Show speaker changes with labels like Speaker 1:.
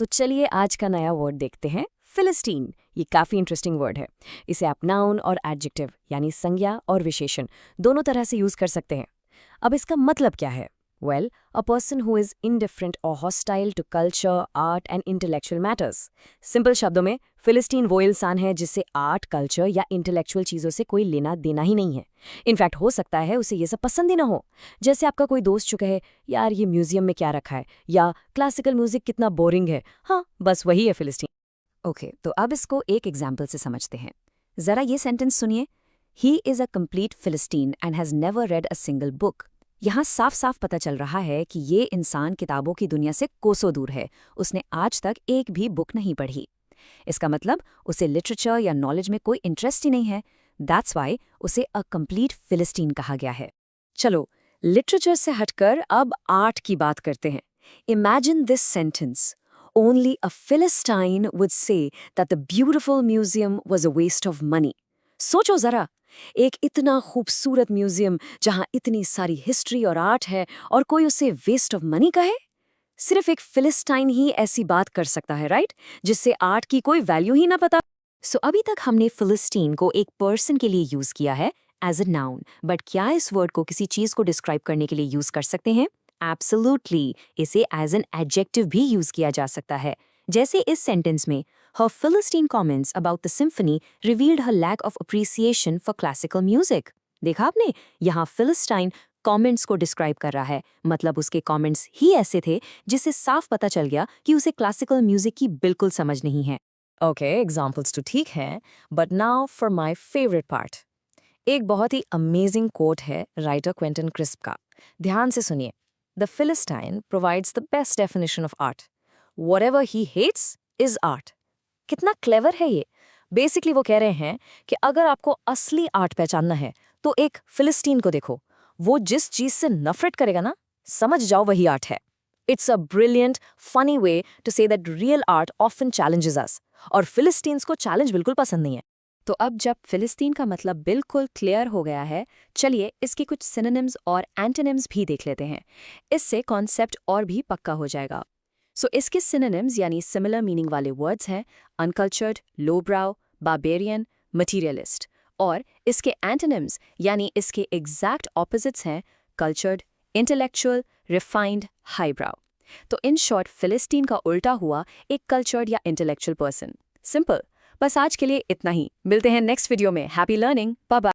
Speaker 1: तो चलिए आज का नया वर्ड देखते हैं, फिलिस्टीन। ये काफ़ी इंटरेस्टिंग वर्ड है। इसे आप नाउन और एडजेक्टिव यानी संज्ञा और विशेषण दोनों तरह से यूज़ कर सकते हैं। अब इसका मतलब क्या है? Well, a person who is indifferent और hostile to culture, art and intellectual matters. Simple शब्दों में, फिलिस्टीन वो इंसान है जिससे आर्ट, कल्चर या इंटेलेक्चुअल चीज़ों से कोई लेना देना ही नहीं है। इनफैक्ट हो सकता है उसे ये सब पसंद ही ना हो। जैसे आपका कोई दोस्त जो कहे, यार ये म्यूजियम में क्या रखा है, या क्लासिकल म्यूजिक कितना बोरिंग है। हाँ, बस वही है फिलिस्टीन।
Speaker 2: ओके, तो अब इसको एक एग्जाम्पल से समझते हैं। जरा ये सेंटेंस सुनिए। He is a complete philistine and has never read a single book. यहाँ साफ साफ पता चल रहा है कि ये इंसान किताबों की दुनिया से कोसों दूर है। उसने आज तक एक भी बुक नहीं पढ़ी। इसका मतलब उसे लिटरेचर या नॉलेज में कोई इंटरेस्ट ही नहीं है। दैट्स वाई उसे अ कंप्लीट फिलिस्टीन कहा गया है।
Speaker 1: चलो, लिटरेचर से हटकर अब आर्ट की बात करते हैं। Imagine this sentence. Only a Philistine would say that the beautiful museum was a waste of money. सोचो जरा, एक इतना खूबसूरत म्यूजियम जहां इतनी सारी हिस्ट्री और आर्ट है और कोई उसे वेस्ट ऑफ मनी कहे। सिर्फ एक फिलिस्टाइन ही ऐसी बात कर सकता है, राइट? जिससे आर्ट की कोई वैल्यू ही ना पता।
Speaker 2: सो अभी तक हमने फिलिस्टीन को एक पर्सन के लिए यूज किया है एज अ नाउन, बट क्या इस वर्ड को किसी चीज को डिस्क्राइब करने के लिए यूज कर सकते हैं? एब्सोल्युटली, इसे एज एन एडजेक्टिव भी यूज किया जा सकता है। जैसे इस सेंटेंस में, her Philistine comments about the symphony revealed her lack of appreciation for classical music. देखा आपने, यहाँ फिलिस्टाइन कमेंट्स को डिस्क्राइब कर रहा है, मतलब उसके कमेंट्स ही ऐसे थे जिससे साफ पता चल गया कि उसे क्लासिकल म्यूजिक की बिल्कुल समझ नहीं है।
Speaker 1: ओके, एग्जाम्पल्स तो ठीक हैं, but now for my favourite part. एक बहुत ही अमेजिंग कोट है राइटर क्विंटन क्रिस्प का। ध्यान से सुनिए। The philistine provides the best definition of art. Whatever he hates is art. कितना क्लेवर है ये। बेसिकली वो कह रहे हैं कि अगर आपको असली आर्ट पहचानना है तो एक फिलिस्टीन को देखो। वो जिस चीज से नफरत करेगा ना, समझ जाओ वही आर्ट है। It's a brilliant funny way to say that real art often challenges us, और फिलिस्टीन्स को चैलेंज बिल्कुल पसंद नहीं है।
Speaker 2: तो अब जब फिलिस्तीन का मतलब बिल्कुल क्लियर हो गया है, चलिए इसके कुछ सिनोनिम्स और एंटोनिम्स भी देख लेते हैं। इससे कॉन्सेप्ट और भी पक्का हो जाएगा। सो इसके सिनोनिम्स यानी सिमिलर मीनिंग वाले वर्ड्स हैं अनकल्चर्ड, लो ब्राउ, बार्बेरियन, मटीरियलिस्ट। और इसके एंटोनिम्स यानी इसके एग्जैक्ट ऑपोजिट्स हैं कल्चर्ड, इंटेलेक्चुअल, रिफाइंड, हाई ब्राउ। तो इन शॉर्ट फिलिस्तीन का उल्टा हुआ एक कल्चर्ड या इंटेलेक्चुअल पर्सन। सिंपल। बस आज के लिए इतना ही। मिलते हैं नेक्स्ट वीडियो में। Happy learning. Bye bye.